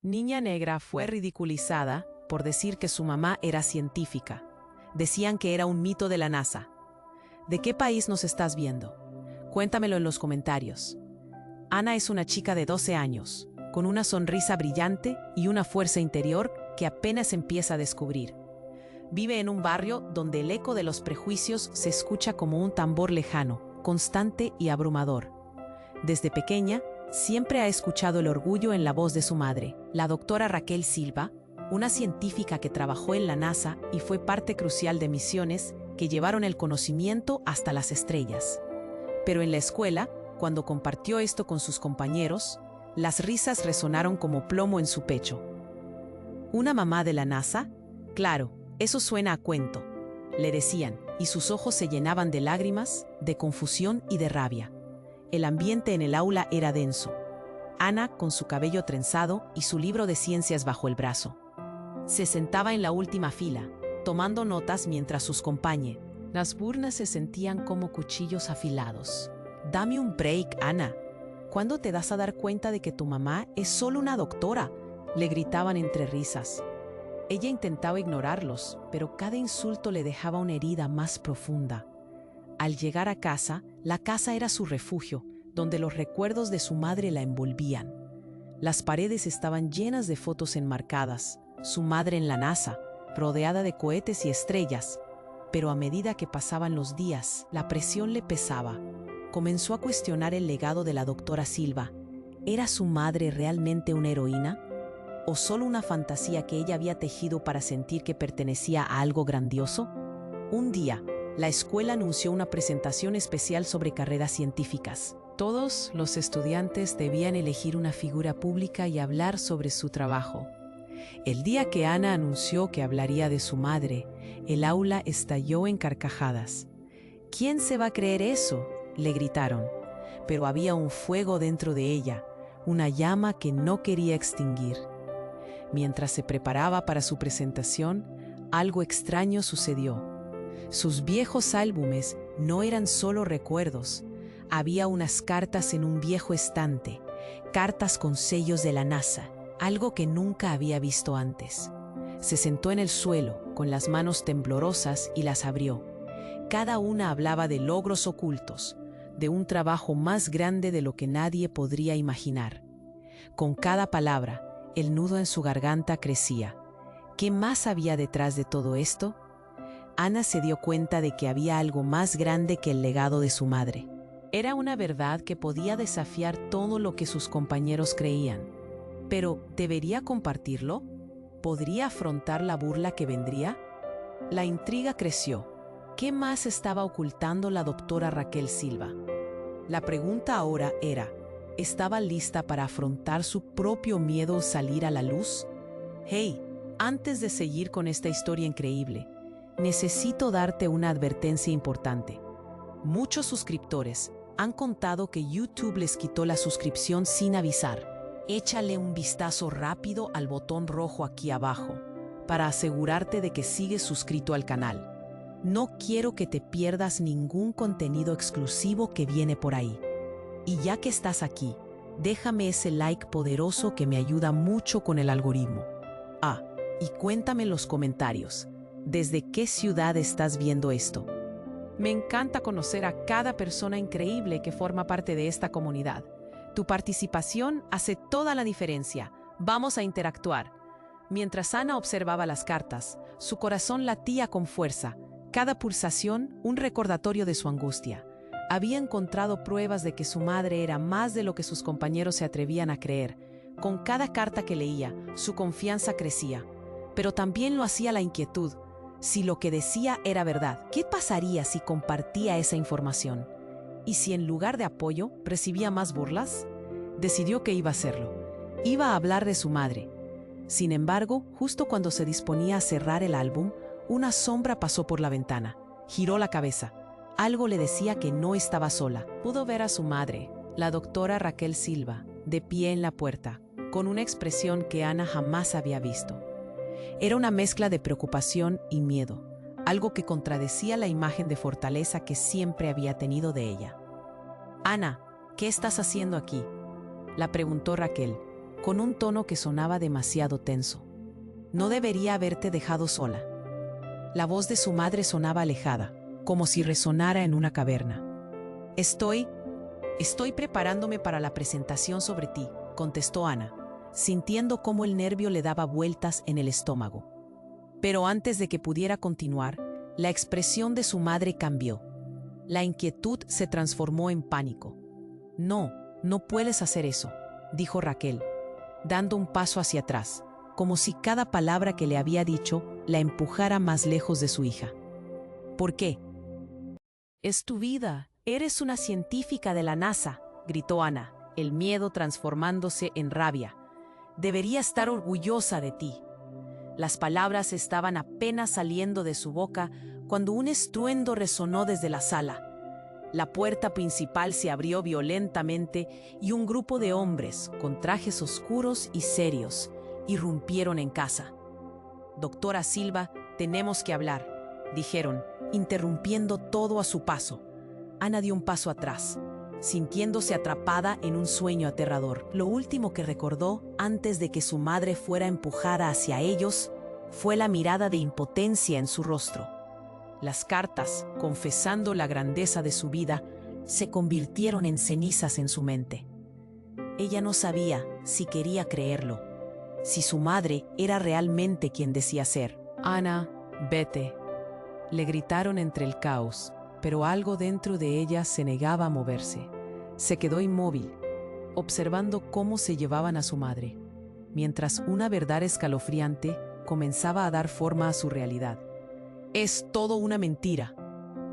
Niña Negra fue ridiculizada por decir que su mamá era científica. Decían que era un mito de la NASA. ¿De qué país nos estás viendo? Cuéntamelo en los comentarios. Ana es una chica de 12 años, con una sonrisa brillante y una fuerza interior que apenas empieza a descubrir. Vive en un barrio donde el eco de los prejuicios se escucha como un tambor lejano, constante y abrumador. Desde pequeña, siempre ha escuchado el orgullo en la voz de su madre, la doctora Raquel Silva, una científica que trabajó en la NASA y fue parte crucial de misiones que llevaron el conocimiento hasta las estrellas. Pero en la escuela, cuando compartió esto con sus compañeros, las risas resonaron como plomo en su pecho. ¿Una mamá de la NASA? Claro, eso suena a cuento, le decían, y sus ojos se llenaban de lágrimas, de confusión y de rabia. El ambiente en el aula era denso. Ana, con su cabello trenzado y su libro de ciencias bajo el brazo, se sentaba en la última fila, tomando notas mientras sus compañeros. Las burlas se sentían como cuchillos afilados. «Dame un break, Ana. ¿Cuándo te das a dar cuenta de que tu mamá es solo una doctora?», le gritaban entre risas. Ella intentaba ignorarlos, pero cada insulto le dejaba una herida más profunda. Al llegar a casa, la casa era su refugio, donde los recuerdos de su madre la envolvían. Las paredes estaban llenas de fotos enmarcadas, su madre en la NASA, rodeada de cohetes y estrellas. Pero a medida que pasaban los días, la presión le pesaba. Comenzó a cuestionar el legado de la doctora Silva. ¿Era su madre realmente una heroína? ¿O solo una fantasía que ella había tejido para sentir que pertenecía a algo grandioso? Un día, la escuela anunció una presentación especial sobre carreras científicas. Todos los estudiantes debían elegir una figura pública y hablar sobre su trabajo. El día que Ana anunció que hablaría de su madre, el aula estalló en carcajadas. «¿Quién se va a creer eso?», le gritaron. Pero había un fuego dentro de ella, una llama que no quería extinguir. Mientras se preparaba para su presentación, algo extraño sucedió. Sus viejos álbumes no eran solo recuerdos. Había unas cartas en un viejo estante, cartas con sellos de la NASA, algo que nunca había visto antes. Se sentó en el suelo, con las manos temblorosas, y las abrió. Cada una hablaba de logros ocultos, de un trabajo más grande de lo que nadie podría imaginar. Con cada palabra, el nudo en su garganta crecía. ¿Qué más había detrás de todo esto? Ana se dio cuenta de que había algo más grande que el legado de su madre. Era una verdad que podía desafiar todo lo que sus compañeros creían. Pero, ¿debería compartirlo? ¿Podría afrontar la burla que vendría? La intriga creció. ¿Qué más estaba ocultando la doctora Raquel Silva? La pregunta ahora era, ¿estaba lista para afrontar su propio miedo o salir a la luz? Hey, antes de seguir con esta historia increíble, necesito darte una advertencia importante. Muchos suscriptores han contado que YouTube les quitó la suscripción sin avisar. Échale un vistazo rápido al botón rojo aquí abajo para asegurarte de que sigues suscrito al canal. No quiero que te pierdas ningún contenido exclusivo que viene por ahí. Y ya que estás aquí, déjame ese like poderoso que me ayuda mucho con el algoritmo. Ah, y cuéntame en los comentarios, ¿desde qué ciudad estás viendo esto? Me encanta conocer a cada persona increíble que forma parte de esta comunidad. Tu participación hace toda la diferencia. Vamos a interactuar. Mientras Ana observaba las cartas, su corazón latía con fuerza. Cada pulsación, un recordatorio de su angustia. Había encontrado pruebas de que su madre era más de lo que sus compañeros se atrevían a creer. Con cada carta que leía, su confianza crecía. Pero también lo hacía la inquietud. Si lo que decía era verdad, ¿qué pasaría si compartía esa información? ¿Y si en lugar de apoyo recibía más burlas? Decidió que iba a hacerlo. Iba a hablar de su madre. Sin embargo, justo cuando se disponía a cerrar el álbum, una sombra pasó por la ventana. Giró la cabeza. Algo le decía que no estaba sola. Pudo ver a su madre, la doctora Raquel Silva, de pie en la puerta, con una expresión que Ana jamás había visto. Era una mezcla de preocupación y miedo, algo que contradecía la imagen de fortaleza que siempre había tenido de ella. «Ana, ¿qué estás haciendo aquí?», la preguntó Raquel. con un tono que sonaba demasiado tenso. No debería haberte dejado sola. La voz de su madre sonaba alejada, como si resonara en una caverna. Estoy preparándome para la presentación sobre ti, contestó Ana, sintiendo cómo el nervio le daba vueltas en el estómago. Pero antes de que pudiera continuar, la expresión de su madre cambió. La inquietud se transformó en pánico. No, no puedes hacer eso, dijo Raquel, dando un paso hacia atrás, como si cada palabra que le había dicho la empujara más lejos de su hija. ¿Por qué? Es tu vida. Eres una científica de la NASA, gritó Ana, el miedo transformándose en rabia. Debería estar orgullosa de ti. Las palabras estaban apenas saliendo de su boca cuando un estruendo resonó desde la sala. La puerta principal se abrió violentamente y un grupo de hombres, con trajes oscuros y serios, irrumpieron en casa. Doctora Silva, tenemos que hablar, dijeron, interrumpiendo todo a su paso. Ana dio un paso atrás, sintiéndose atrapada en un sueño aterrador. Lo último que recordó antes de que su madre fuera empujada hacia ellos fue la mirada de impotencia en su rostro. Las cartas, confesando la grandeza de su vida, se convirtieron en cenizas en su mente. Ella no sabía si quería creerlo, si su madre era realmente quien decía ser. Ana, vete, le gritaron entre el caos, pero algo dentro de ella se negaba a moverse. Se quedó inmóvil, observando cómo se llevaban a su madre, mientras una verdad escalofriante comenzaba a dar forma a su realidad. «Es todo una mentira»,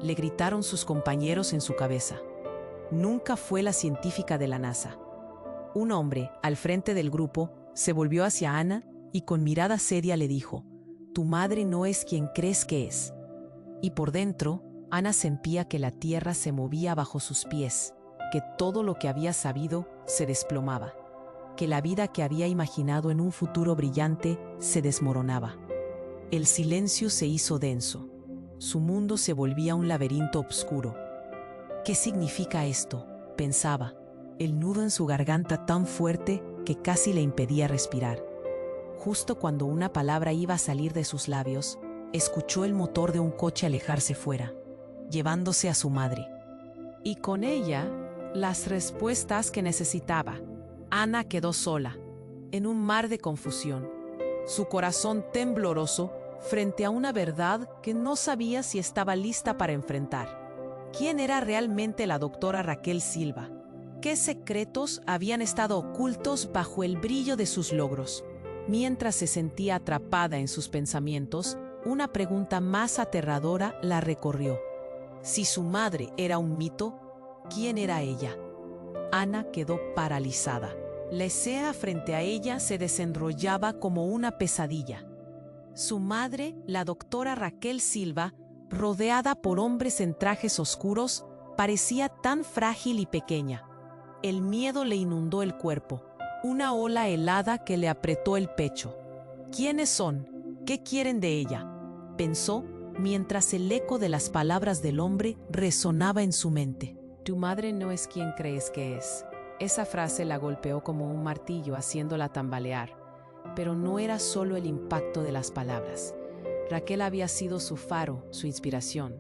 le gritaron sus compañeros en su cabeza. Nunca fue la científica de la NASA. Un hombre, al frente del grupo, se volvió hacia Ana y con mirada seria le dijo: «Tu madre no es quien crees que es». Y por dentro, Ana sentía que la tierra se movía bajo sus pies, que todo lo que había sabido se desplomaba, que la vida que había imaginado en un futuro brillante se desmoronaba. El silencio se hizo denso. Su mundo se volvía un laberinto oscuro. ¿Qué significa esto?, pensaba, el nudo en su garganta tan fuerte que casi le impedía respirar. Justo cuando una palabra iba a salir de sus labios, escuchó el motor de un coche alejarse fuera, llevándose a su madre. Y con ella, las respuestas que necesitaba. Ana quedó sola, en un mar de confusión, su corazón tembloroso frente a una verdad que no sabía si estaba lista para enfrentar. ¿Quién era realmente la doctora Raquel Silva? ¿Qué secretos habían estado ocultos bajo el brillo de sus logros? Mientras se sentía atrapada en sus pensamientos, una pregunta más aterradora la recorrió. Si su madre era un mito, ¿quién era ella? Ana quedó paralizada. La escena frente a ella se desenrollaba como una pesadilla. Su madre, la doctora Raquel Silva, rodeada por hombres en trajes oscuros, parecía tan frágil y pequeña. El miedo le inundó el cuerpo, una ola helada que le apretó el pecho. ¿Quiénes son? ¿Qué quieren de ella?, pensó mientras el eco de las palabras del hombre resonaba en su mente. Tu madre no es quien crees que es. Esa frase la golpeó como un martillo, haciéndola tambalear. Pero no era solo el impacto de las palabras. Raquel había sido su faro, su inspiración.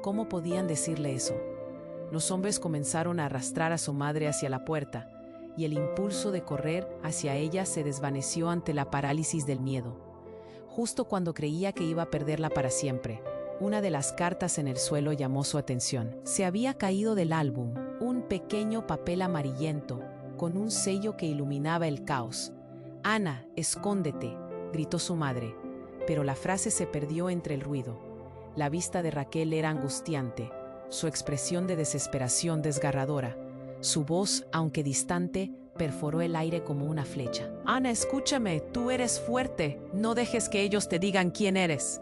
¿Cómo podían decirle eso? Los hombres comenzaron a arrastrar a su madre hacia la puerta, y el impulso de correr hacia ella se desvaneció ante la parálisis del miedo. Justo cuando creía que iba a perderla para siempre, una de las cartas en el suelo llamó su atención. Se había caído del álbum un pequeño papel amarillento con un sello que iluminaba el caos. «Ana, escóndete», gritó su madre, pero la frase se perdió entre el ruido. La vista de Raquel era angustiante, su expresión de desesperación desgarradora. Su voz, aunque distante, perforó el aire como una flecha. «Ana, escúchame, tú eres fuerte, no dejes que ellos te digan quién eres».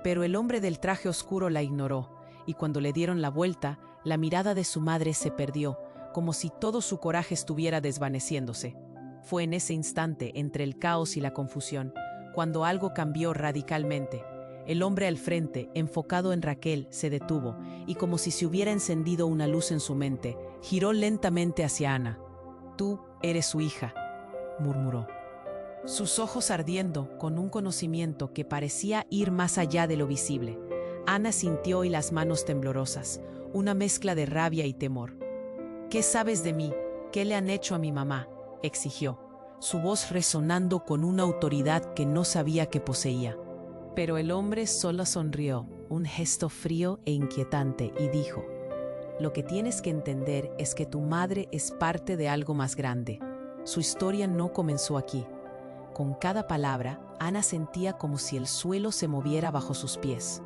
Pero el hombre del traje oscuro la ignoró, y cuando le dieron la vuelta, la mirada de su madre se perdió, como si todo su coraje estuviera desvaneciéndose. Fue en ese instante, entre el caos y la confusión, cuando algo cambió radicalmente. El hombre al frente, enfocado en Raquel, se detuvo, y como si se hubiera encendido una luz en su mente, giró lentamente hacia Ana. «Tú eres su hija», murmuró, sus ojos ardiendo con un conocimiento que parecía ir más allá de lo visible. Ana sintió y las manos temblorosas, una mezcla de rabia y temor. ¿Qué sabes de mí? ¿Qué le han hecho a mi mamá?, exigió, su voz resonando con una autoridad que no sabía que poseía. Pero el hombre solo sonrió, un gesto frío e inquietante, y dijo, lo que tienes que entender es que tu madre es parte de algo más grande. Su historia no comenzó aquí. Con cada palabra, Ana sentía como si el suelo se moviera bajo sus pies.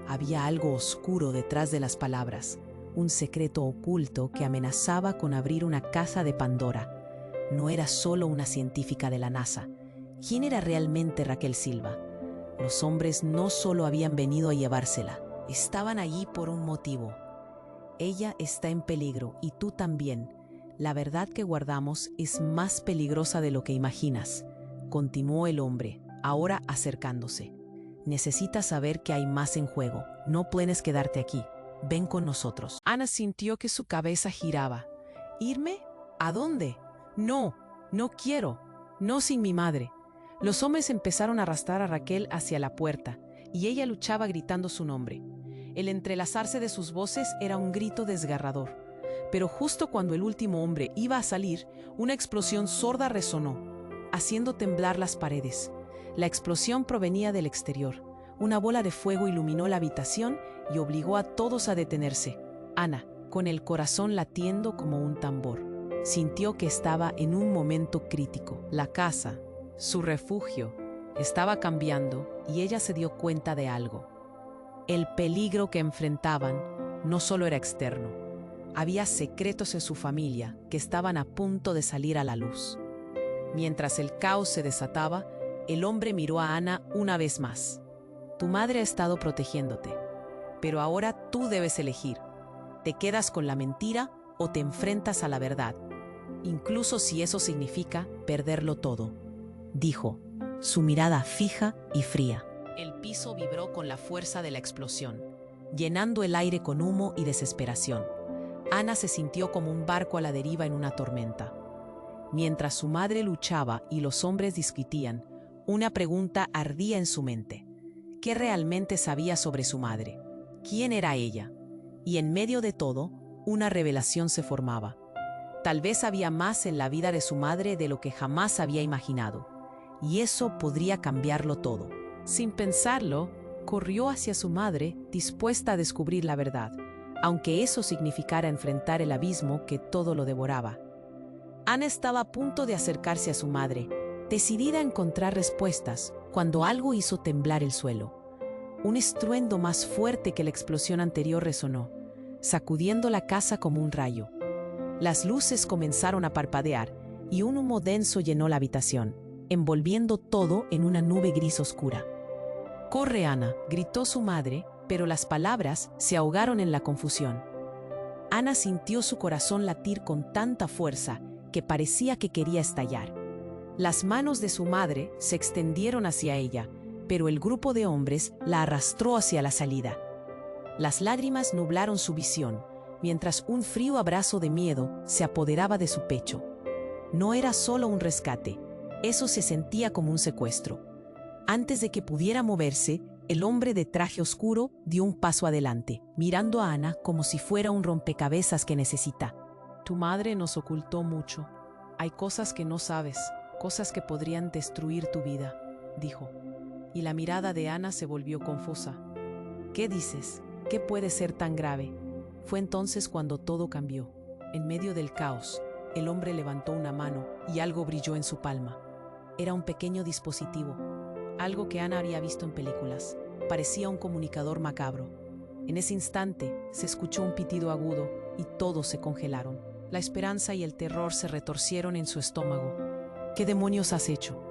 Había algo oscuro detrás de las palabras, un secreto oculto que amenazaba con abrir una caja de Pandora. No era solo una científica de la NASA. ¿Quién era realmente Raquel Silva? Los hombres no solo habían venido a llevársela, estaban allí por un motivo. Ella está en peligro y tú también. La verdad que guardamos es más peligrosa de lo que imaginas, continuó el hombre, ahora acercándose. Necesitas saber que hay más en juego. No puedes quedarte aquí. Ven con nosotros. Ana sintió que su cabeza giraba. ¿Irme? ¿A dónde? No, no quiero. No sin mi madre. Los hombres empezaron a arrastrar a Raquel hacia la puerta, y ella luchaba gritando su nombre. El entrelazarse de sus voces era un grito desgarrador. Pero justo cuando el último hombre iba a salir, una explosión sorda resonó, haciendo temblar las paredes. La explosión provenía del exterior. Una bola de fuego iluminó la habitación y obligó a todos a detenerse. Ana, con el corazón latiendo como un tambor, sintió que estaba en un momento crítico. La casa, su refugio, estaba cambiando y ella se dio cuenta de algo. El peligro que enfrentaban no solo era externo. Había secretos en su familia que estaban a punto de salir a la luz. Mientras el caos se desataba, el hombre miró a Ana una vez más. Tu madre ha estado protegiéndote, pero ahora tú debes elegir. ¿Te quedas con la mentira o te enfrentas a la verdad? Incluso si eso significa perderlo todo, dijo, su mirada fija y fría. El piso vibró con la fuerza de la explosión, llenando el aire con humo y desesperación. Ana se sintió como un barco a la deriva en una tormenta. Mientras su madre luchaba y los hombres discutían, una pregunta ardía en su mente. ¿Qué realmente sabía sobre su madre? ¿Quién era ella? Y en medio de todo, una revelación se formaba. Tal vez había más en la vida de su madre de lo que jamás había imaginado, y eso podría cambiarlo todo. Sin pensarlo, corrió hacia su madre, dispuesta a descubrir la verdad, aunque eso significara enfrentar el abismo que todo lo devoraba. Ana estaba a punto de acercarse a su madre, decidida a encontrar respuestas, cuando algo hizo temblar el suelo. Un estruendo más fuerte que la explosión anterior resonó, sacudiendo la casa como un rayo. Las luces comenzaron a parpadear y un humo denso llenó la habitación, envolviendo todo en una nube gris oscura. «¡Corre, Ana!», gritó su madre, pero las palabras se ahogaron en la confusión. Ana sintió su corazón latir con tanta fuerza que parecía que quería estallar. Las manos de su madre se extendieron hacia ella, pero el grupo de hombres la arrastró hacia la salida. Las lágrimas nublaron su visión, mientras un frío abrazo de miedo se apoderaba de su pecho. No era solo un rescate, eso se sentía como un secuestro. Antes de que pudiera moverse, el hombre de traje oscuro dio un paso adelante, mirando a Ana como si fuera un rompecabezas que necesita. Tu madre nos ocultó mucho. Hay cosas que no sabes, cosas que podrían destruir tu vida, dijo. Y la mirada de Ana se volvió confusa. ¿Qué dices? ¿Qué puede ser tan grave? Fue entonces cuando todo cambió. En medio del caos, el hombre levantó una mano y algo brilló en su palma. Era un pequeño dispositivo, algo que Ana había visto en películas. Parecía un comunicador macabro. En ese instante se escuchó un pitido agudo y todos se congelaron. La esperanza y el terror se retorcieron en su estómago. ¿Qué demonios has hecho?,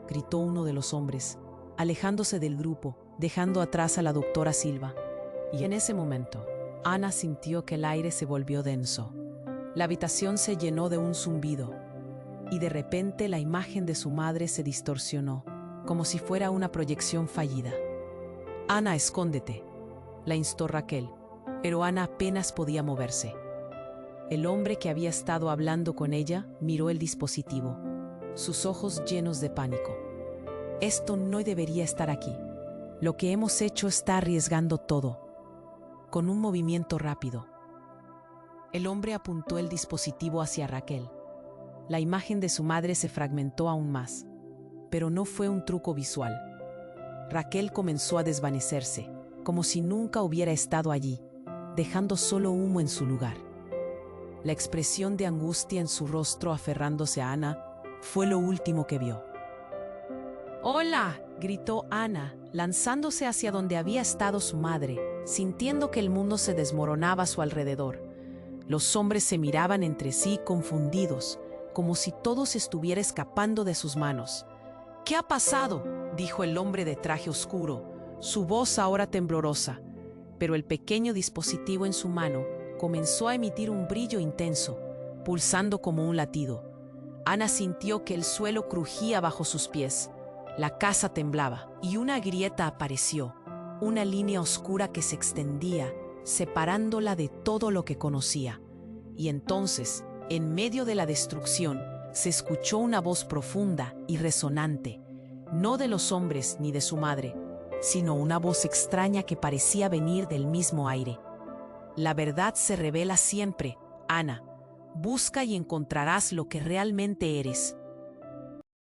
gritó uno de los hombres, alejándose del grupo, dejando atrás a la doctora Silva. Y en ese momento, Ana sintió que el aire se volvió denso. La habitación se llenó de un zumbido, y de repente la imagen de su madre se distorsionó, como si fuera una proyección fallida. «Ana, escóndete», la instó Raquel, pero Ana apenas podía moverse. El hombre que había estado hablando con ella miró el dispositivo. sus ojos llenos de pánico. Esto no debería estar aquí. Lo que hemos hecho está arriesgando todo. Con un movimiento rápido, el hombre apuntó el dispositivo hacia Raquel. La imagen de su madre se fragmentó aún más, pero no fue un truco visual. Raquel comenzó a desvanecerse, como si nunca hubiera estado allí, dejando solo humo en su lugar. La expresión de angustia en su rostro aferrándose a Ana fue lo último que vio. ¡Hola!, gritó Ana, lanzándose hacia donde había estado su madre, sintiendo que el mundo se desmoronaba a su alrededor. Los hombres se miraban entre sí confundidos, como si todo se estuviera escapando de sus manos. «¿Qué ha pasado?», dijo el hombre de traje oscuro, su voz ahora temblorosa, pero el pequeño dispositivo en su mano comenzó a emitir un brillo intenso, pulsando como un latido. Ana sintió que el suelo crujía bajo sus pies, la casa temblaba y una grieta apareció, una línea oscura que se extendía, separándola de todo lo que conocía. Y entonces, en medio de la destrucción, se escuchó una voz profunda y resonante, no de los hombres ni de su madre, sino una voz extraña que parecía venir del mismo aire. «La verdad se revela siempre, Ana. Busca y encontrarás lo que realmente eres».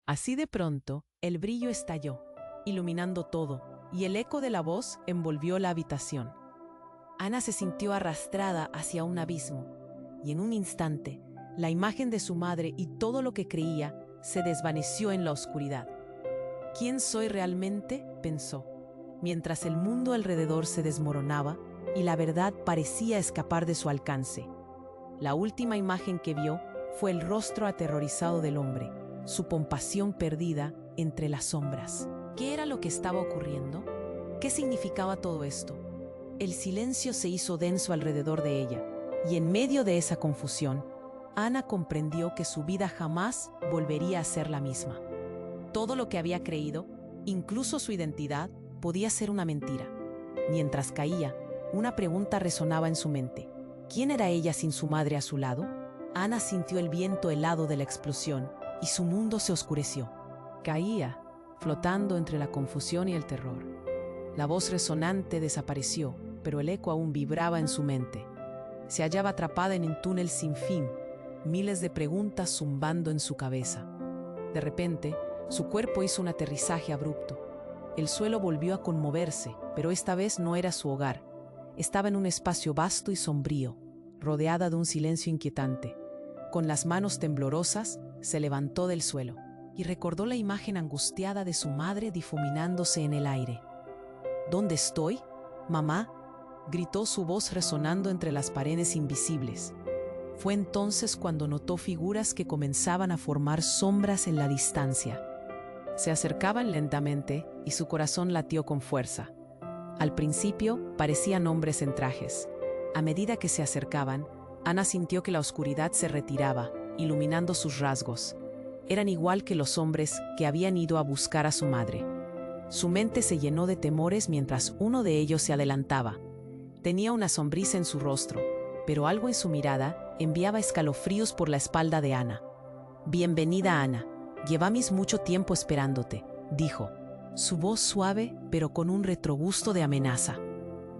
Así de pronto, el brillo estalló, iluminando todo, y el eco de la voz envolvió la habitación. Ana se sintió arrastrada hacia un abismo, y en un instante, la imagen de su madre y todo lo que creía se desvaneció en la oscuridad. «¿Quién soy realmente?», pensó, mientras el mundo alrededor se desmoronaba y la verdad parecía escapar de su alcance. La última imagen que vio fue el rostro aterrorizado del hombre, su compasión perdida entre las sombras. ¿Qué era lo que estaba ocurriendo? ¿Qué significaba todo esto? El silencio se hizo denso alrededor de ella, y en medio de esa confusión, Ana comprendió que su vida jamás volvería a ser la misma. Todo lo que había creído, incluso su identidad, podía ser una mentira. Mientras caía, una pregunta resonaba en su mente. ¿Quién era ella sin su madre a su lado? Ana sintió el viento helado de la explosión y su mundo se oscureció. Caía, flotando entre la confusión y el terror. La voz resonante desapareció, pero el eco aún vibraba en su mente. Se hallaba atrapada en un túnel sin fin, miles de preguntas zumbando en su cabeza. De repente, su cuerpo hizo un aterrizaje abrupto. El suelo volvió a conmoverse, pero esta vez no era su hogar. Estaba en un espacio vasto y sombrío, rodeada de un silencio inquietante. Con las manos temblorosas, se levantó del suelo y recordó la imagen angustiada de su madre difuminándose en el aire. «¿Dónde estoy? Mamá», gritó su voz resonando entre las paredes invisibles. Fue entonces cuando notó figuras que comenzaban a formar sombras en la distancia. Se acercaban lentamente y su corazón latió con fuerza. Al principio parecían hombres en trajes. A medida que se acercaban, Ana sintió que la oscuridad se retiraba, iluminando sus rasgos. Eran igual que los hombres que habían ido a buscar a su madre. Su mente se llenó de temores mientras uno de ellos se adelantaba. Tenía una sonrisa en su rostro, pero algo en su mirada enviaba escalofríos por la espalda de Ana. «Bienvenida, Ana. Llevamos mucho tiempo esperándote», dijo, su voz suave pero con un retrogusto de amenaza.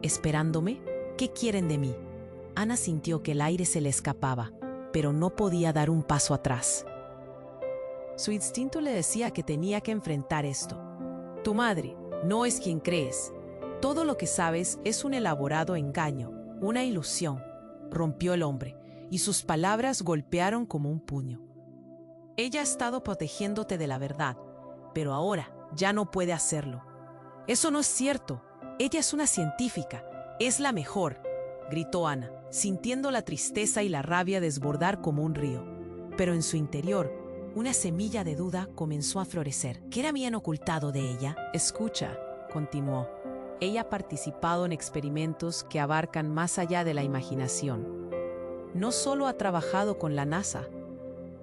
«¿Esperándome? ¿Qué quieren de mí?». Ana sintió que el aire se le escapaba, pero no podía dar un paso atrás. Su instinto le decía que tenía que enfrentar esto. «Tu madre no es quien crees. Todo lo que sabes es un elaborado engaño, una ilusión», rompió el hombre, y sus palabras golpearon como un puño. «Ella ha estado protegiéndote de la verdad, pero ahora ya no puede hacerlo». «Eso no es cierto. Ella es una científica. Es la mejor», gritó Ana, sintiendo la tristeza y la rabia desbordar como un río. Pero en su interior, una semilla de duda comenzó a florecer. ¿Qué era bien ocultado de ella? «Escucha», continuó. «Ella ha participado en experimentos que abarcan más allá de la imaginación. No solo ha trabajado con la NASA.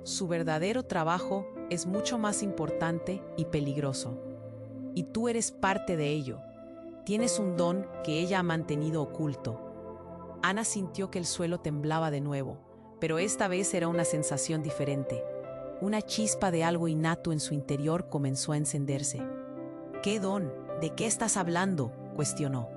Su verdadero trabajo es mucho más importante y peligroso. Y tú eres parte de ello. Tienes un don que ella ha mantenido oculto». Ana sintió que el suelo temblaba de nuevo, pero esta vez era una sensación diferente. Una chispa de algo innato en su interior comenzó a encenderse. ¿Qué don? ¿De qué estás hablando?, cuestionó.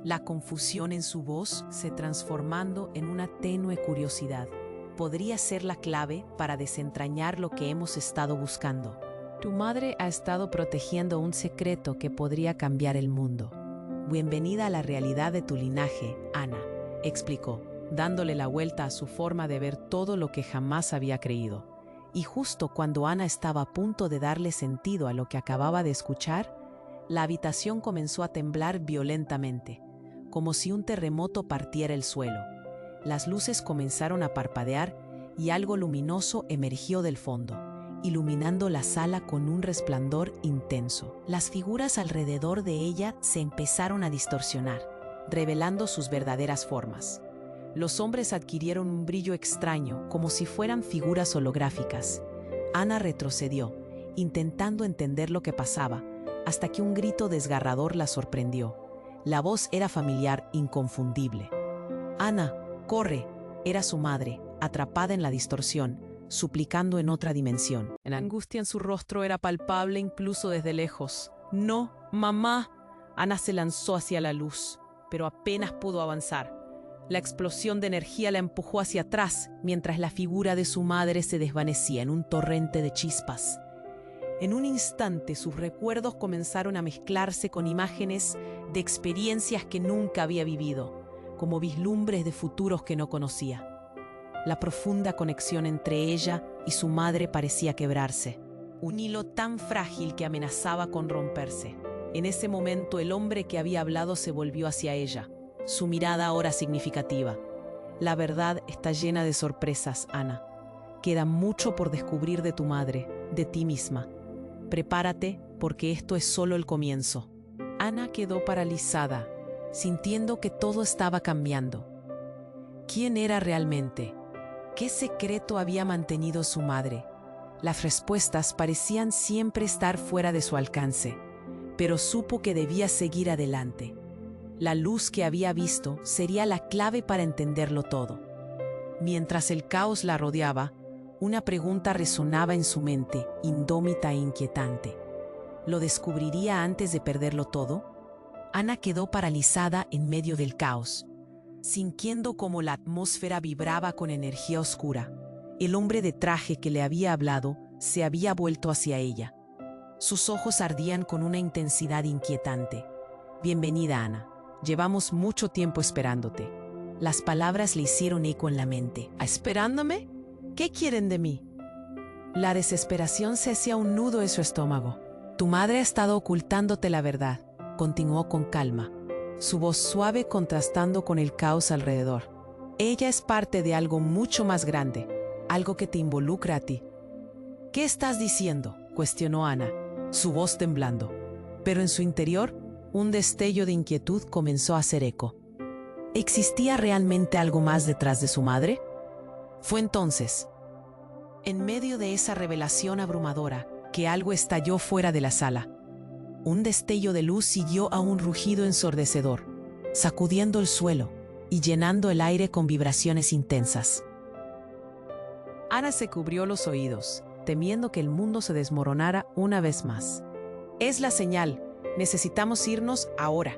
La confusión en su voz se transformando en una tenue curiosidad. Podría ser la clave para desentrañar lo que hemos estado buscando. Tu madre ha estado protegiendo un secreto que podría cambiar el mundo. Bienvenida a la realidad de tu linaje, Ana, explicó, dándole la vuelta a su forma de ver todo lo que jamás había creído. Y justo cuando Ana estaba a punto de darle sentido a lo que acababa de escuchar, la habitación comenzó a temblar violentamente, como si un terremoto partiera el suelo. Las luces comenzaron a parpadear y algo luminoso emergió del fondo, iluminando la sala con un resplandor intenso. Las figuras alrededor de ella se empezaron a distorsionar, revelando sus verdaderas formas. Los hombres adquirieron un brillo extraño, como si fueran figuras holográficas. Ana retrocedió, intentando entender lo que pasaba, hasta que un grito desgarrador la sorprendió. La voz era familiar, inconfundible. «Ana, corre», era su madre, atrapada en la distorsión, suplicando en otra dimensión. La angustia en su rostro era palpable incluso desde lejos. «No, mamá». Ana se lanzó hacia la luz, pero apenas pudo avanzar. La explosión de energía la empujó hacia atrás, mientras la figura de su madre se desvanecía en un torrente de chispas. En un instante sus recuerdos comenzaron a mezclarse con imágenes de experiencias que nunca había vivido, como vislumbres de futuros que no conocía. La profunda conexión entre ella y su madre parecía quebrarse, un hilo tan frágil que amenazaba con romperse. En ese momento el hombre que había hablado se volvió hacia ella, su mirada ahora significativa. «La verdad está llena de sorpresas, Ana. Queda mucho por descubrir de tu madre, de ti misma. Prepárate, porque esto es solo el comienzo». Ana quedó paralizada, sintiendo que todo estaba cambiando. ¿Quién era realmente? ¿Qué secreto había mantenido su madre? Las respuestas parecían siempre estar fuera de su alcance, pero supo que debía seguir adelante. La luz que había visto sería la clave para entenderlo todo. Mientras el caos la rodeaba, una pregunta resonaba en su mente, indómita e inquietante. ¿Lo descubriría antes de perderlo todo? Ana quedó paralizada en medio del caos, sintiendo como la atmósfera vibraba con energía oscura. El hombre de traje que le había hablado se había vuelto hacia ella. Sus ojos ardían con una intensidad inquietante. «Bienvenida, Ana. Llevamos mucho tiempo esperándote». Las palabras le hicieron eco en la mente. ¿Esperándome? ¿Qué quieren de mí? La desesperación se hacía un nudo en su estómago. «Tu madre ha estado ocultándote la verdad», continuó con calma, su voz suave contrastando con el caos alrededor. «Ella es parte de algo mucho más grande, algo que te involucra a ti». «¿Qué estás diciendo?», cuestionó Ana, su voz temblando. Pero en su interior, un destello de inquietud comenzó a hacer eco. ¿Existía realmente algo más detrás de su madre? Fue entonces, en medio de esa revelación abrumadora, que algo estalló fuera de la sala. Un destello de luz siguió a un rugido ensordecedor, sacudiendo el suelo y llenando el aire con vibraciones intensas. Ana se cubrió los oídos, temiendo que el mundo se desmoronara una vez más. «Es la señal. Necesitamos irnos ahora»,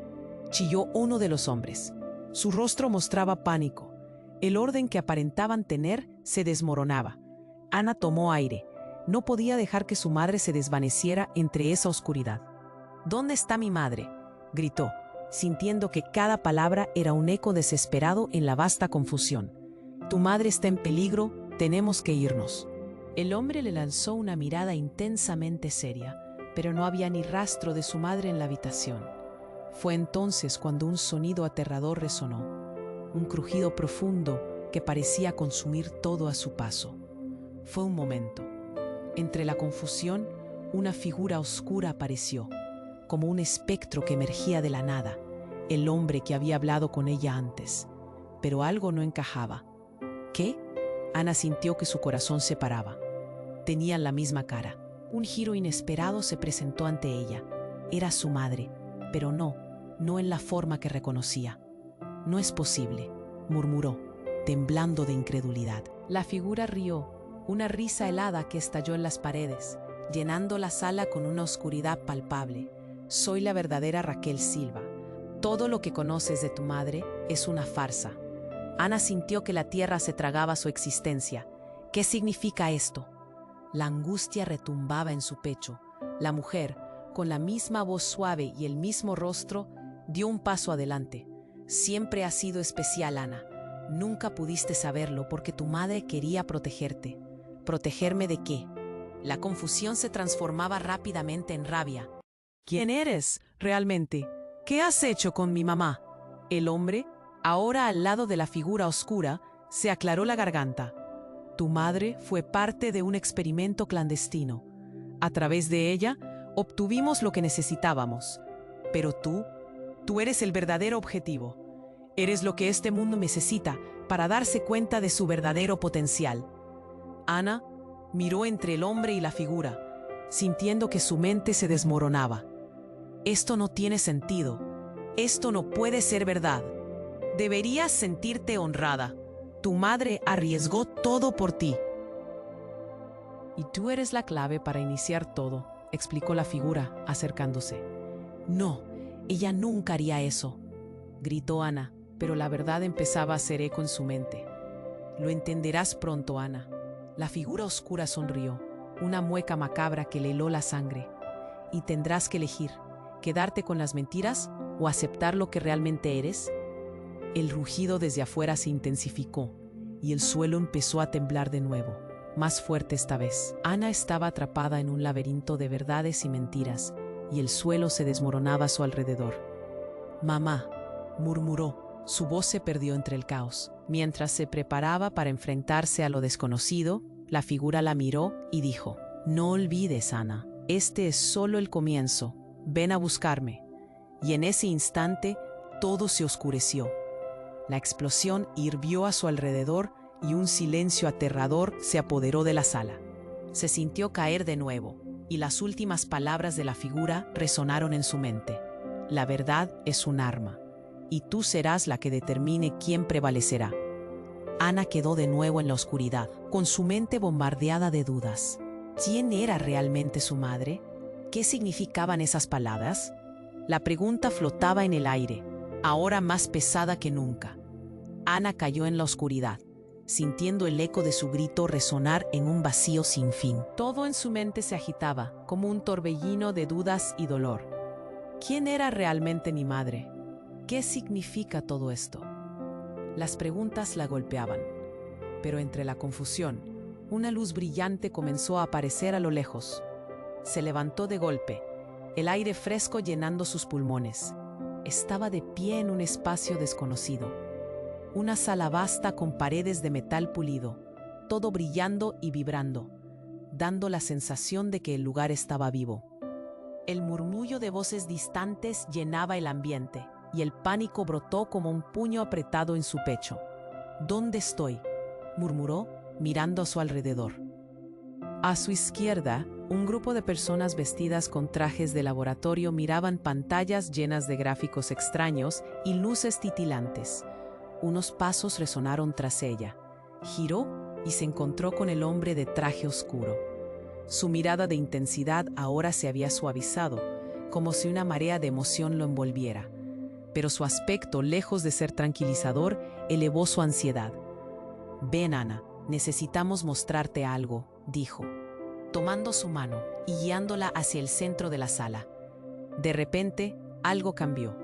chilló uno de los hombres. Su rostro mostraba pánico. El orden que aparentaban tener se desmoronaba. Ana tomó aire. No podía dejar que su madre se desvaneciera entre esa oscuridad. «¿Dónde está mi madre?», gritó, sintiendo que cada palabra era un eco desesperado en la vasta confusión. «Tu madre está en peligro, tenemos que irnos». El hombre le lanzó una mirada intensamente seria, pero no había ni rastro de su madre en la habitación. Fue entonces cuando un sonido aterrador resonó, un crujido profundo que parecía consumir todo a su paso. Fue un momento. Entre la confusión, una figura oscura apareció, como un espectro que emergía de la nada, el hombre que había hablado con ella antes. Pero algo no encajaba. ¿Qué? Ana sintió que su corazón se paraba. Tenían la misma cara. Un giro inesperado se presentó ante ella. Era su madre, pero no en la forma que reconocía. «No es posible», murmuró, temblando de incredulidad. La figura rió, Una risa helada que estalló en las paredes, llenando la sala con una oscuridad palpable. Soy la verdadera Raquel Silva. Todo lo que conoces de tu madre es una farsa. Ana sintió que la tierra se tragaba su existencia. ¿Qué significa esto? La angustia retumbaba en su pecho. La mujer, con la misma voz suave y el mismo rostro, dio un paso adelante. Siempre has sido especial, Ana. Nunca pudiste saberlo porque tu madre quería protegerte. ¿Protegerme de qué? La confusión se transformaba rápidamente en rabia. ¿Quién eres, realmente? ¿Qué has hecho con mi mamá? El hombre, ahora al lado de la figura oscura, se aclaró la garganta. Tu madre fue parte de un experimento clandestino. A través de ella, obtuvimos lo que necesitábamos. Pero tú eres el verdadero objetivo. Eres lo que este mundo necesita para darse cuenta de su verdadero potencial. Ana miró entre el hombre y la figura, sintiendo que su mente se desmoronaba. Esto no tiene sentido. Esto no puede ser verdad. Deberías sentirte honrada. Tu madre arriesgó todo por ti. Y tú eres la clave para iniciar todo, explicó la figura, acercándose. No, ella nunca haría eso, gritó Ana, pero la verdad empezaba a hacer eco en su mente. Lo entenderás pronto, Ana. La figura oscura sonrió, una mueca macabra que le heló la sangre. Y tendrás que elegir, quedarte con las mentiras o aceptar lo que realmente eres. El rugido desde afuera se intensificó y el suelo empezó a temblar de nuevo, más fuerte esta vez. Ana estaba atrapada en un laberinto de verdades y mentiras y el suelo se desmoronaba a su alrededor. «Mamá», murmuró, su voz se perdió entre el caos. Mientras se preparaba para enfrentarse a lo desconocido, la figura la miró y dijo: «No olvides, Ana, este es solo el comienzo. Ven a buscarme». Y en ese instante, todo se oscureció. La explosión hirvió a su alrededor y un silencio aterrador se apoderó de la sala. Se sintió caer de nuevo, y las últimas palabras de la figura resonaron en su mente. La verdad es un arma, y tú serás la que determine quién prevalecerá. Ana quedó de nuevo en la oscuridad, con su mente bombardeada de dudas. ¿Quién era realmente su madre? ¿Qué significaban esas palabras? La pregunta flotaba en el aire, ahora más pesada que nunca. Ana cayó en la oscuridad, sintiendo el eco de su grito resonar en un vacío sin fin. Todo en su mente se agitaba, como un torbellino de dudas y dolor. ¿Quién era realmente mi madre? ¿Qué significa todo esto? Las preguntas la golpeaban, pero entre la confusión, una luz brillante comenzó a aparecer a lo lejos. Se levantó de golpe, el aire fresco llenando sus pulmones. Estaba de pie en un espacio desconocido. Una sala vasta con paredes de metal pulido, todo brillando y vibrando, dando la sensación de que el lugar estaba vivo. El murmullo de voces distantes llenaba el ambiente, y el pánico brotó como un puño apretado en su pecho. «¿Dónde estoy?», murmuró, mirando a su alrededor. A su izquierda, un grupo de personas vestidas con trajes de laboratorio miraban pantallas llenas de gráficos extraños y luces titilantes. Unos pasos resonaron tras ella. Giró y se encontró con el hombre de traje oscuro. Su mirada de intensidad ahora se había suavizado, como si una marea de emoción lo envolviera. Pero su aspecto, lejos de ser tranquilizador, elevó su ansiedad. «Ven, Ana, necesitamos mostrarte algo», dijo, tomando su mano y guiándola hacia el centro de la sala. De repente, algo cambió.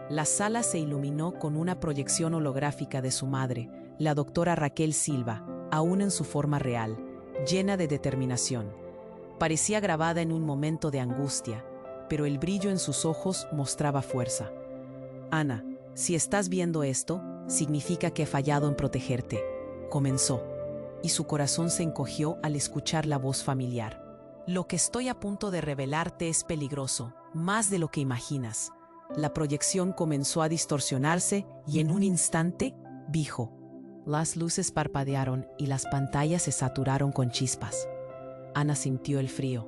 La sala se iluminó con una proyección holográfica de su madre, la doctora Raquel Silva, aún en su forma real, llena de determinación. Parecía grabada en un momento de angustia, pero el brillo en sus ojos mostraba fuerza. «Ana, si estás viendo esto, significa que he fallado en protegerte», comenzó, y su corazón se encogió al escuchar la voz familiar. «Lo que estoy a punto de revelarte es peligroso, más de lo que imaginas». La proyección comenzó a distorsionarse y en un instante, dijo. Las luces parpadearon y las pantallas se saturaron con chispas. Ana sintió el frío,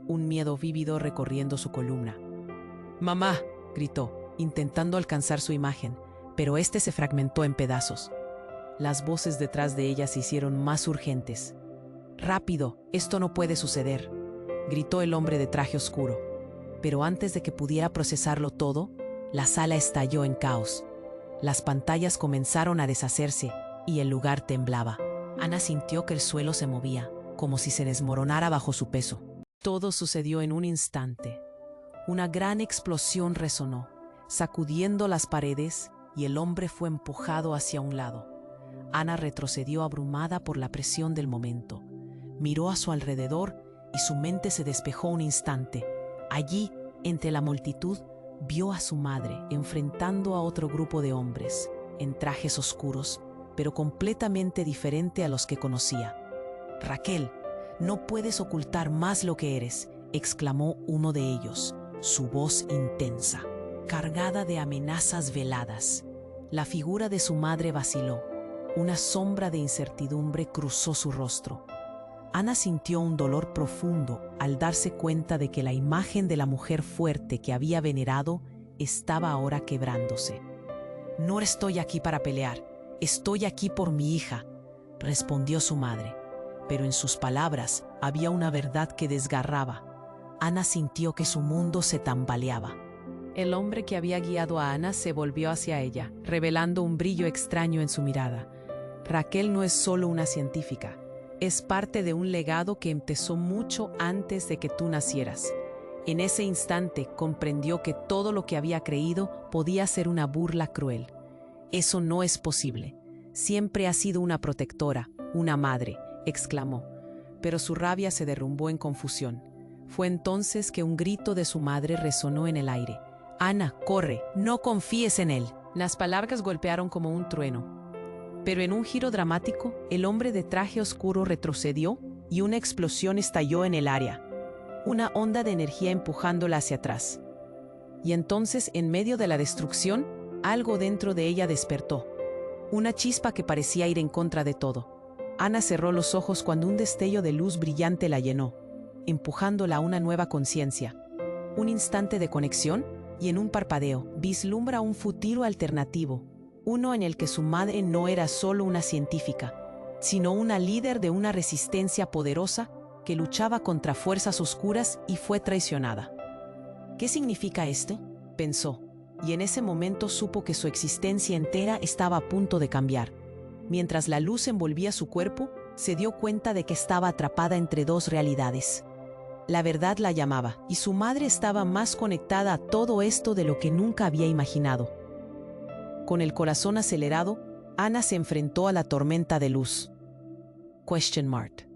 un miedo vívido recorriendo su columna. «¡Mamá!», gritó, intentando alcanzar su imagen, pero este se fragmentó en pedazos. Las voces detrás de ella se hicieron más urgentes. «Rápido, esto no puede suceder», gritó el hombre de traje oscuro. Pero antes de que pudiera procesarlo todo, la sala estalló en caos. Las pantallas comenzaron a deshacerse y el lugar temblaba. Ana sintió que el suelo se movía, como si se desmoronara bajo su peso. Todo sucedió en un instante. Una gran explosión resonó, sacudiendo las paredes, y el hombre fue empujado hacia un lado. Ana retrocedió abrumada por la presión del momento. Miró a su alrededor y su mente se despejó un instante. Allí, entre la multitud, vio a su madre enfrentando a otro grupo de hombres, en trajes oscuros, pero completamente diferente a los que conocía. «Raquel, no puedes ocultar más lo que eres», exclamó uno de ellos, su voz intensa, cargada de amenazas veladas. La figura de su madre vaciló. Una sombra de incertidumbre cruzó su rostro. Ana sintió un dolor profundo al darse cuenta de que la imagen de la mujer fuerte que había venerado estaba ahora quebrándose. «No estoy aquí para pelear, estoy aquí por mi hija», respondió su madre, pero en sus palabras había una verdad que desgarraba. Ana sintió que su mundo se tambaleaba. El hombre que había guiado a Ana se volvió hacia ella, revelando un brillo extraño en su mirada. «Raquel no es solo una científica. Es parte de un legado que empezó mucho antes de que tú nacieras». En ese instante comprendió que todo lo que había creído podía ser una burla cruel. «Eso no es posible. Siempre ha sido una protectora, una madre», exclamó. Pero su rabia se derrumbó en confusión. Fue entonces que un grito de su madre resonó en el aire. «Ana, corre, no confíes en él». Las palabras golpearon como un trueno. Pero en un giro dramático, el hombre de traje oscuro retrocedió y una explosión estalló en el área. Una onda de energía empujándola hacia atrás. Y entonces, en medio de la destrucción, algo dentro de ella despertó. Una chispa que parecía ir en contra de todo. Ana cerró los ojos cuando un destello de luz brillante la llenó, empujándola a una nueva conciencia. Un instante de conexión y en un parpadeo vislumbra un futuro alternativo. Uno en el que su madre no era solo una científica, sino una líder de una resistencia poderosa que luchaba contra fuerzas oscuras y fue traicionada. «¿Qué significa esto?», pensó, y en ese momento supo que su existencia entera estaba a punto de cambiar. Mientras la luz envolvía su cuerpo, se dio cuenta de que estaba atrapada entre dos realidades. La verdad la llamaba, y su madre estaba más conectada a todo esto de lo que nunca había imaginado. Con el corazón acelerado, Ana se enfrentó a la tormenta de luz. Question mark.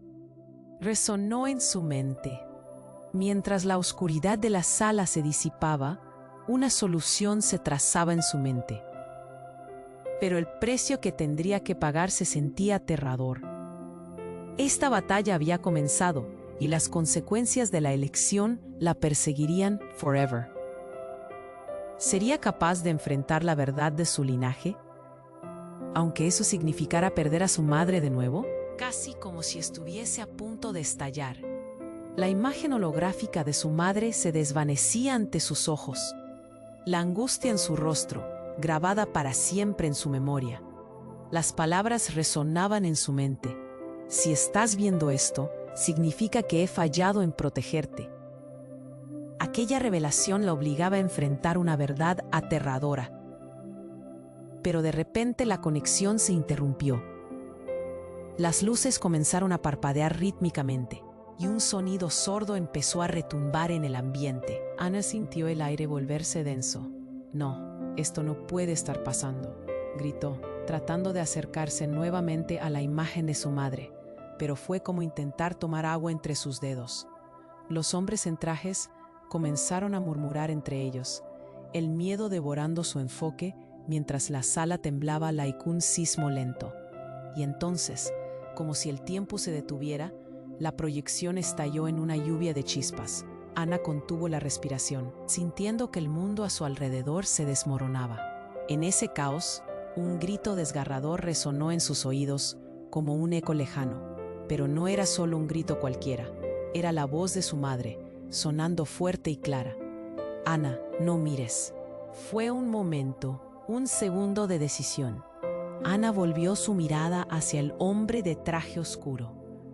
Resonó en su mente. Mientras la oscuridad de la sala se disipaba, una solución se trazaba en su mente. Pero el precio que tendría que pagar se sentía aterrador. Esta batalla había comenzado y las consecuencias de la elección la perseguirían forever. ¿Sería capaz de enfrentar la verdad de su linaje? Aunque eso significara perder a su madre de nuevo, casi como si estuviese a punto de estallar. La imagen holográfica de su madre se desvanecía ante sus ojos. La angustia en su rostro, grabada para siempre en su memoria. Las palabras resonaban en su mente. «Si estás viendo esto, significa que he fallado en protegerte». Aquella revelación la obligaba a enfrentar una verdad aterradora. Pero de repente la conexión se interrumpió. Las luces comenzaron a parpadear rítmicamente y un sonido sordo empezó a retumbar en el ambiente. Ana sintió el aire volverse denso. «No, esto no puede estar pasando», gritó, tratando de acercarse nuevamente a la imagen de su madre, pero fue como intentar tomar agua entre sus dedos. Los hombres en trajes comenzaron a murmurar entre ellos, el miedo devorando su enfoque mientras la sala temblaba like un sismo lento. Y entonces, como si el tiempo se detuviera, la proyección estalló en una lluvia de chispas. Ana contuvo la respiración, sintiendo que el mundo a su alrededor se desmoronaba. En ese caos, un grito desgarrador resonó en sus oídos como un eco lejano. Pero no era solo un grito cualquiera, era la voz de su madre, sonando fuerte y clara. «Ana, no mires». Fue un momento, un segundo de decisión. Ana volvió su mirada hacia el hombre de traje oscuro.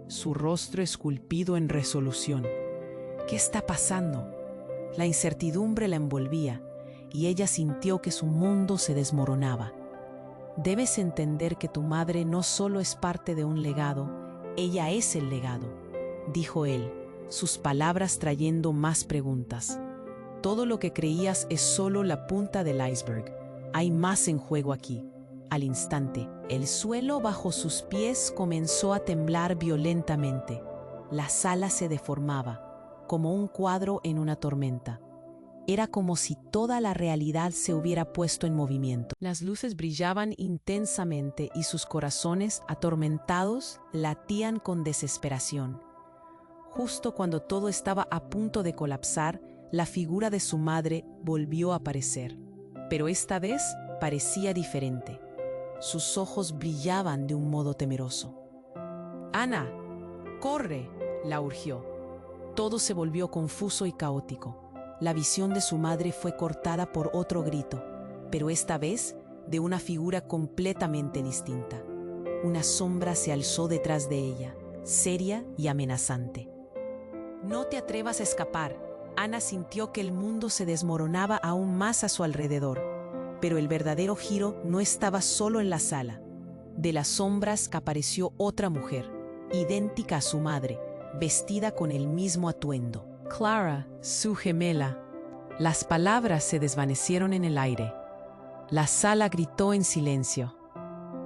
su rostro esculpido en resolución. ¿Qué está pasando? La incertidumbre la envolvía y ella sintió que su mundo se desmoronaba. Debes entender que tu madre no solo es parte de un legado, ella es el legado, dijo él, sus palabras trayendo más preguntas. Todo lo que creías es solo la punta del iceberg. Hay más en juego aquí. Al instante, el suelo bajo sus pies comenzó a temblar violentamente. La sala se deformaba, como un cuadro en una tormenta. Era como si toda la realidad se hubiera puesto en movimiento. Las luces brillaban intensamente y sus corazones, atormentados, latían con desesperación. Justo cuando todo estaba a punto de colapsar, la figura de su madre volvió a aparecer. Pero esta vez parecía diferente. Sus ojos brillaban de un modo temeroso. «Ana, corre», la urgió. Todo se volvió confuso y caótico. La visión de su madre fue cortada por otro grito, pero esta vez de una figura completamente distinta. Una sombra se alzó detrás de ella, seria y amenazante. «No te atrevas a escapar». Ana sintió que el mundo se desmoronaba aún más a su alrededor, pero el verdadero giro no estaba solo en la sala. De las sombras apareció otra mujer, idéntica a su madre, vestida con el mismo atuendo. Clara, su gemela. Las palabras se desvanecieron en el aire. La sala gritó en silencio.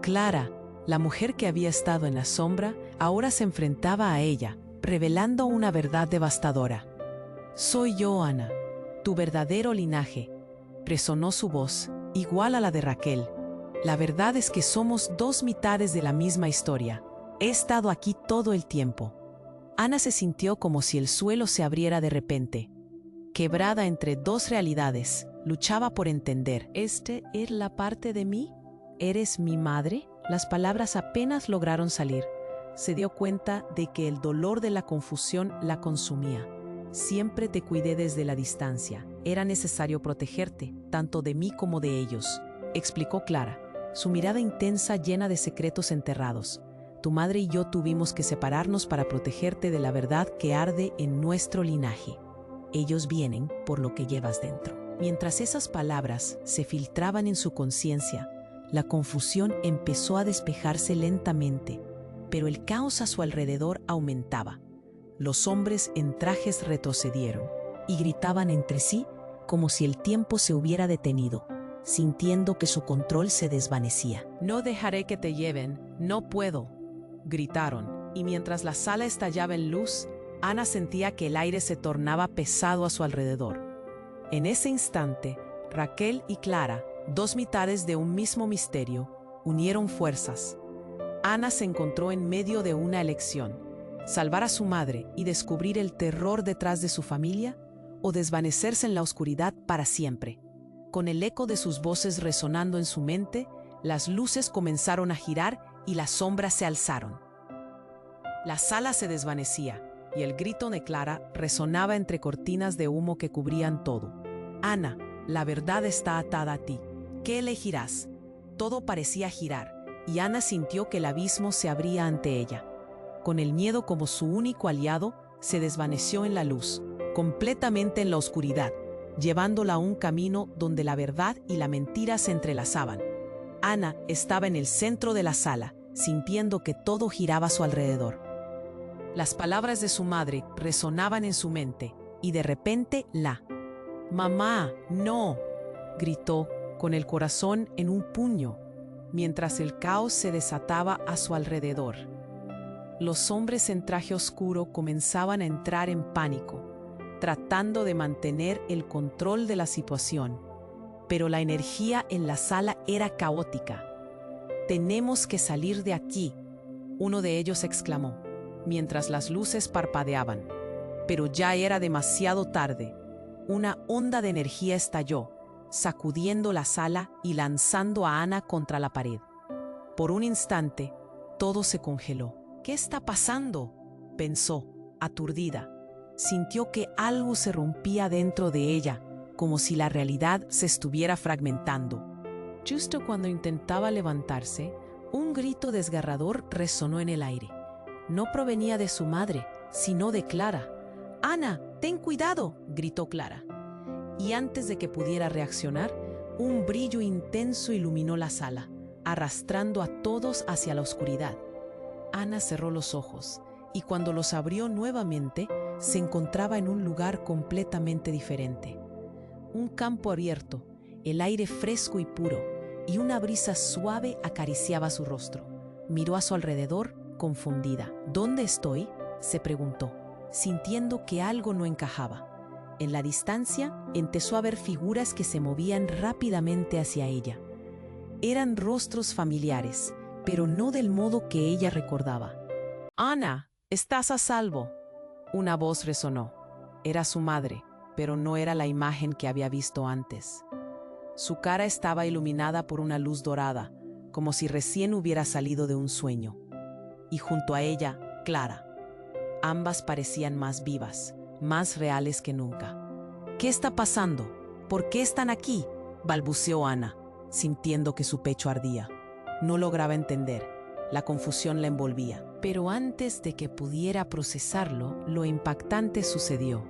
Clara, la mujer que había estado en la sombra, ahora se enfrentaba a ella, revelando una verdad devastadora. «Soy yo, Ana, tu verdadero linaje», resonó su voz, igual a la de Raquel. «La verdad es que somos dos mitades de la misma historia. He estado aquí todo el tiempo». Ana se sintió como si el suelo se abriera de repente. Quebrada entre dos realidades, luchaba por entender. ¿Este es la parte de mí? ¿Eres mi madre? Las palabras apenas lograron salir. Se dio cuenta de que el dolor de la confusión la consumía. «Siempre te cuidé desde la distancia. Era necesario protegerte, tanto de mí como de ellos», explicó Clara, su mirada intensa llena de secretos enterrados. «Tu madre y yo tuvimos que separarnos para protegerte de la verdad que arde en nuestro linaje. Ellos vienen por lo que llevas dentro». Mientras esas palabras se filtraban en su conciencia, la confusión empezó a despejarse lentamente, pero el caos a su alrededor aumentaba. Los hombres en trajes retrocedieron y gritaban entre sí como si el tiempo se hubiera detenido, sintiendo que su control se desvanecía. «No dejaré que te lleven, no puedo», gritaron, y mientras la sala estallaba en luz, Ana sentía que el aire se tornaba pesado a su alrededor. En ese instante, Raquel y Clara, dos mitades de un mismo misterio, unieron fuerzas. Ana se encontró en medio de una elección: salvar a su madre y descubrir el terror detrás de su familia, o desvanecerse en la oscuridad para siempre. Con el eco de sus voces resonando en su mente, las luces comenzaron a girar y las sombras se alzaron. La sala se desvanecía y el grito de Clara resonaba entre cortinas de humo que cubrían todo. «Ana, la verdad está atada a ti. ¿Qué elegirás?». Todo parecía girar y Ana sintió que el abismo se abría ante ella. Con el miedo como su único aliado, se desvaneció en la luz, completamente en la oscuridad, llevándola a un camino donde la verdad y la mentira se entrelazaban. Ana estaba en el centro de la sala, sintiendo que todo giraba a su alrededor. Las palabras de su madre resonaban en su mente, y de repente «Mamá, no», gritó, con el corazón en un puño, mientras el caos se desataba a su alrededor. Los hombres en traje oscuro comenzaban a entrar en pánico, tratando de mantener el control de la situación, pero la energía en la sala era caótica. «Tenemos que salir de aquí», uno de ellos exclamó, mientras las luces parpadeaban. Pero ya era demasiado tarde. Una onda de energía estalló, sacudiendo la sala y lanzando a Ana contra la pared. Por un instante, todo se congeló. «¿Qué está pasando?», pensó, aturdida. Sintió que algo se rompía dentro de ella, como si la realidad se estuviera fragmentando. Justo cuando intentaba levantarse, un grito desgarrador resonó en el aire. no provenía de su madre, sino de Clara. «Ana, ten cuidado», gritó Clara. Y antes de que pudiera reaccionar, un brillo intenso iluminó la sala, arrastrando a todos hacia la oscuridad. Ana cerró los ojos, y cuando los abrió nuevamente, se encontraba en un lugar completamente diferente. Un campo abierto, el aire fresco y puro, y una brisa suave acariciaba su rostro. Miró a su alrededor, confundida. «¿Dónde estoy?», se preguntó, sintiendo que algo no encajaba. En la distancia, empezó a ver figuras que se movían rápidamente hacia ella. Eran rostros familiares, pero no del modo que ella recordaba. «Ana, estás a salvo», una voz resonó. Era su madre, pero no era la imagen que había visto antes. Su cara estaba iluminada por una luz dorada, como si recién hubiera salido de un sueño. Y junto a ella, Clara. Ambas parecían más vivas, más reales que nunca. «¿Qué está pasando? ¿Por qué están aquí?», balbuceó Ana, sintiendo que su pecho ardía. No lograba entender. La confusión la envolvía. Pero antes de que pudiera procesarlo, lo impactante sucedió.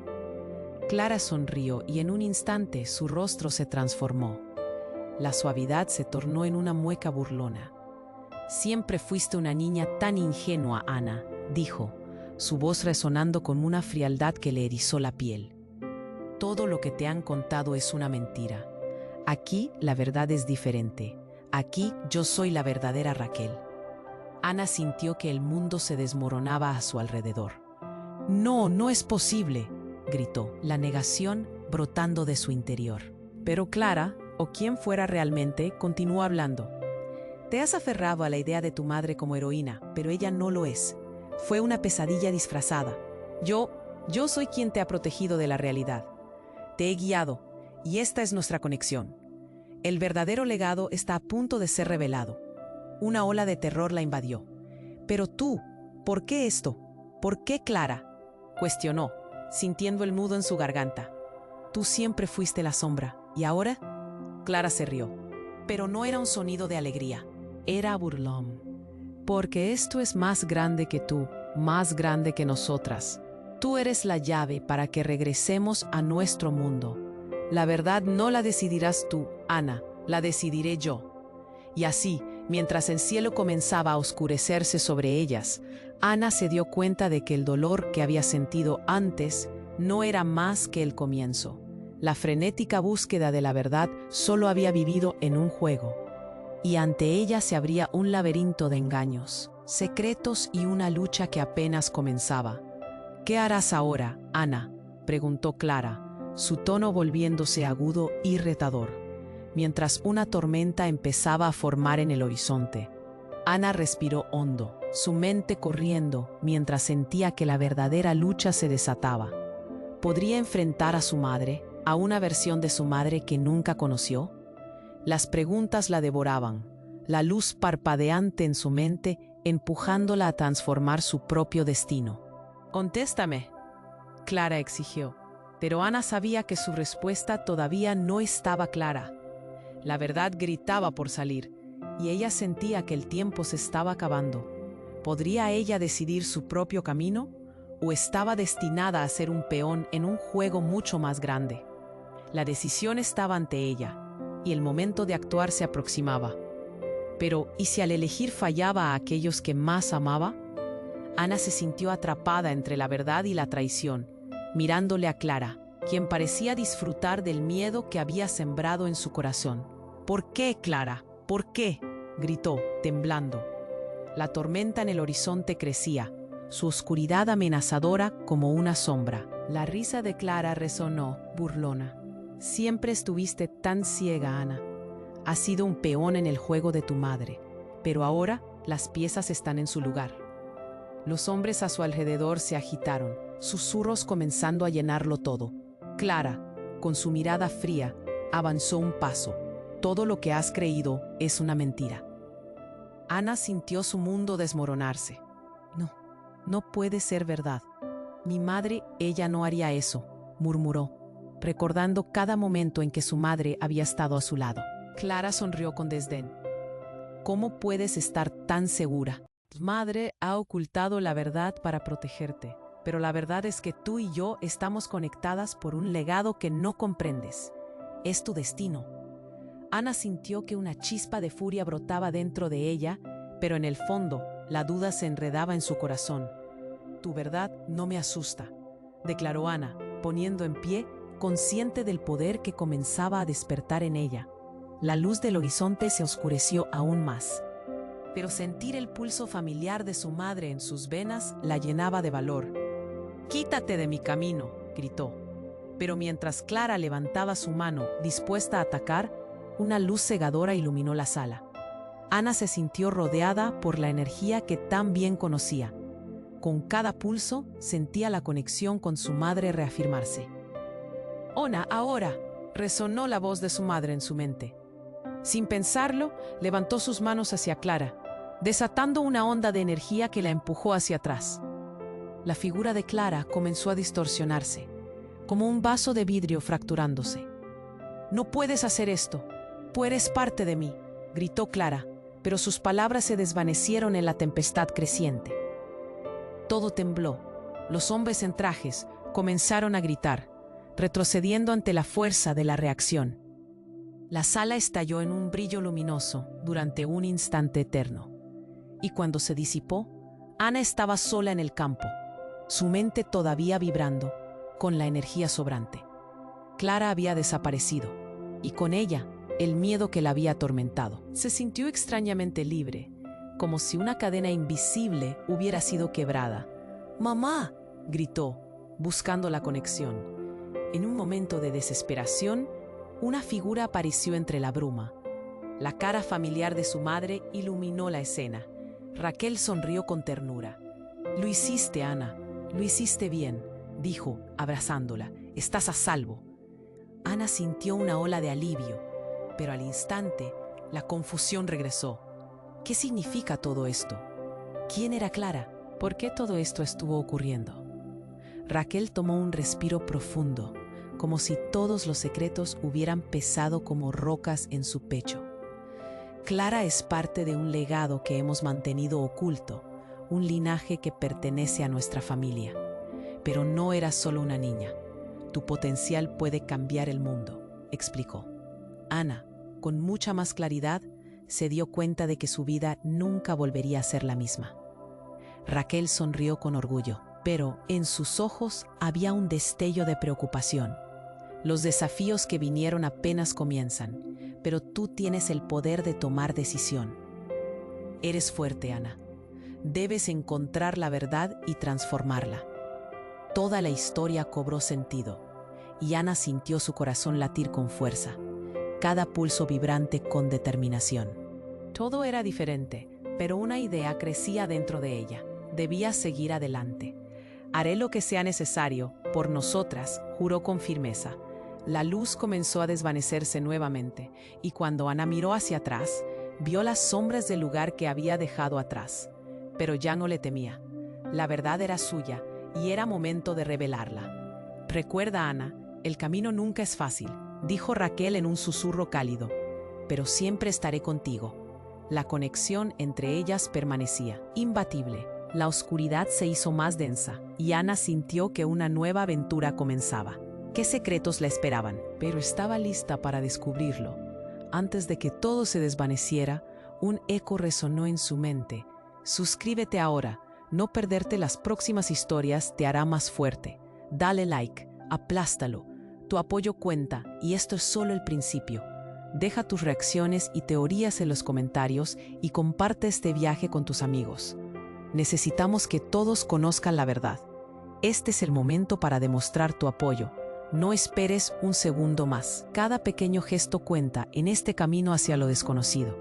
Clara sonrió y en un instante su rostro se transformó. La suavidad se tornó en una mueca burlona. «Siempre fuiste una niña tan ingenua, Ana», dijo, su voz resonando con una frialdad que le erizó la piel. «Todo lo que te han contado es una mentira. Aquí la verdad es diferente. Aquí yo soy la verdadera Raquel». Ana sintió que el mundo se desmoronaba a su alrededor. «No, no es posible», gritó, la negación brotando de su interior. Pero Clara, o quien fuera realmente, continuó hablando. «Te has aferrado a la idea de tu madre como heroína, pero ella no lo es. Fue una pesadilla disfrazada. Yo soy quien te ha protegido de la realidad. Te he guiado, y esta es nuestra conexión. El verdadero legado está a punto de ser revelado». Una ola de terror la invadió. «Pero tú, ¿por qué esto? ¿Por qué Clara?», cuestionó, sintiendo el nudo en su garganta. «Tú siempre fuiste la sombra, ¿y ahora?». Clara se rió, pero no era un sonido de alegría, era burlón. «Porque esto es más grande que tú, más grande que nosotras. Tú eres la llave para que regresemos a nuestro mundo. La verdad no la decidirás tú, Ana, la decidiré yo». Y así, mientras el cielo comenzaba a oscurecerse sobre ellas, Ana se dio cuenta de que el dolor que había sentido antes no era más que el comienzo. La frenética búsqueda de la verdad solo había vivido en un juego. Y ante ella se abría un laberinto de engaños, secretos y una lucha que apenas comenzaba. «¿Qué harás ahora, Ana?», preguntó Clara, su tono volviéndose agudo y retador, mientras una tormenta empezaba a formar en el horizonte. Ana respiró hondo, su mente corriendo mientras sentía que la verdadera lucha se desataba. ¿Podría enfrentar a su madre, a una versión de su madre que nunca conoció? Las preguntas la devoraban, la luz parpadeante en su mente empujándola a transformar su propio destino. «Contéstame», Clara exigió, pero Ana sabía que su respuesta todavía no estaba clara. La verdad gritaba por salir, y ella sentía que el tiempo se estaba acabando. ¿Podría ella decidir su propio camino? ¿O estaba destinada a ser un peón en un juego mucho más grande? La decisión estaba ante ella, y el momento de actuar se aproximaba. Pero, ¿y si al elegir fallaba a aquellos que más amaba? Ana se sintió atrapada entre la verdad y la traición, mirándole a Clara, quien parecía disfrutar del miedo que había sembrado en su corazón. «¿Por qué, Clara? ¿Por qué?», gritó, temblando. La tormenta en el horizonte crecía, su oscuridad amenazadora como una sombra. La risa de Clara resonó, burlona. «Siempre estuviste tan ciega, Ana. Has sido un peón en el juego de tu madre, pero ahora las piezas están en su lugar». Los hombres a su alrededor se agitaron, susurros comenzando a llenarlo todo. Clara, con su mirada fría, avanzó un paso. «Todo lo que has creído es una mentira». Ana sintió su mundo desmoronarse. No puede ser verdad. Mi madre, ella no haría eso», murmuró, recordando cada momento en que su madre había estado a su lado. Clara sonrió con desdén. «¿Cómo puedes estar tan segura?». Tu madre ha ocultado la verdad para protegerte, pero la verdad es que tú y yo estamos conectadas por un legado que no comprendes. Es tu destino. Ana sintió que una chispa de furia brotaba dentro de ella, pero en el fondo, la duda se enredaba en su corazón. Tu verdad no me asusta, declaró Ana, poniendo en pie, consciente del poder que comenzaba a despertar en ella. La luz del horizonte se oscureció aún más. Pero sentir el pulso familiar de su madre en sus venas la llenaba de valor. «Quítate de mi camino», gritó. Pero mientras Clara levantaba su mano, dispuesta a atacar, una luz cegadora iluminó la sala. Ana se sintió rodeada por la energía que tan bien conocía. Con cada pulso, sentía la conexión con su madre reafirmarse. «Ona, ahora», resonó la voz de su madre en su mente. Sin pensarlo, levantó sus manos hacia Clara, desatando una onda de energía que la empujó hacia atrás. La figura de Clara comenzó a distorsionarse, como un vaso de vidrio fracturándose. «No puedes hacer esto. Tú eres parte de mí», gritó Clara, pero sus palabras se desvanecieron en la tempestad creciente. Todo tembló. Los hombres en trajes comenzaron a gritar, retrocediendo ante la fuerza de la reacción. La sala estalló en un brillo luminoso durante un instante eterno. Y cuando se disipó, Ana estaba sola en el campo, su mente todavía vibrando, con la energía sobrante. Clara había desaparecido, y con ella, el miedo que la había atormentado. Se sintió extrañamente libre, como si una cadena invisible hubiera sido quebrada. «¡Mamá!», gritó, buscando la conexión. En un momento de desesperación, una figura apareció entre la bruma. La cara familiar de su madre iluminó la escena. Raquel sonrió con ternura. «Lo hiciste, Ana. Lo hiciste bien», dijo, abrazándola. «Estás a salvo». Ana sintió una ola de alivio, pero al instante, la confusión regresó. ¿Qué significa todo esto? ¿Quién era Clara? ¿Por qué todo esto estuvo ocurriendo? Raquel tomó un respiro profundo, como si todos los secretos hubieran pesado como rocas en su pecho. Clara es parte de un legado que hemos mantenido oculto, un linaje que pertenece a nuestra familia. Pero no eras solo una niña. Tu potencial puede cambiar el mundo, explicó. Ana, con mucha más claridad, se dio cuenta de que su vida nunca volvería a ser la misma. Raquel sonrió con orgullo, pero en sus ojos había un destello de preocupación. Los desafíos que vinieron apenas comienzan, pero tú tienes el poder de tomar decisión. Eres fuerte, Ana. Debes encontrar la verdad y transformarla. Toda la historia cobró sentido, y Ana sintió su corazón latir con fuerza, cada pulso vibrante con determinación. Todo era diferente, pero una idea crecía dentro de ella. Debía seguir adelante. «Haré lo que sea necesario, por nosotras», juró con firmeza. La luz comenzó a desvanecerse nuevamente, y cuando Ana miró hacia atrás, vio las sombras del lugar que había dejado atrás. Pero ya no le temía. La verdad era suya, y era momento de revelarla. «Recuerda, Ana, el camino nunca es fácil», dijo Raquel en un susurro cálido. «Pero siempre estaré contigo». La conexión entre ellas permanecía, imbatible. La oscuridad se hizo más densa, y Ana sintió que una nueva aventura comenzaba. ¿Qué secretos la esperaban? Pero estaba lista para descubrirlo. Antes de que todo se desvaneciera, un eco resonó en su mente. «Suscríbete ahora. No perderte las próximas historias te hará más fuerte. Dale like, aplástalo. Tu apoyo cuenta, y esto es solo el principio». Deja tus reacciones y teorías en los comentarios y comparte este viaje con tus amigos. Necesitamos que todos conozcan la verdad. Este es el momento para demostrar tu apoyo. No esperes un segundo más. Cada pequeño gesto cuenta en este camino hacia lo desconocido.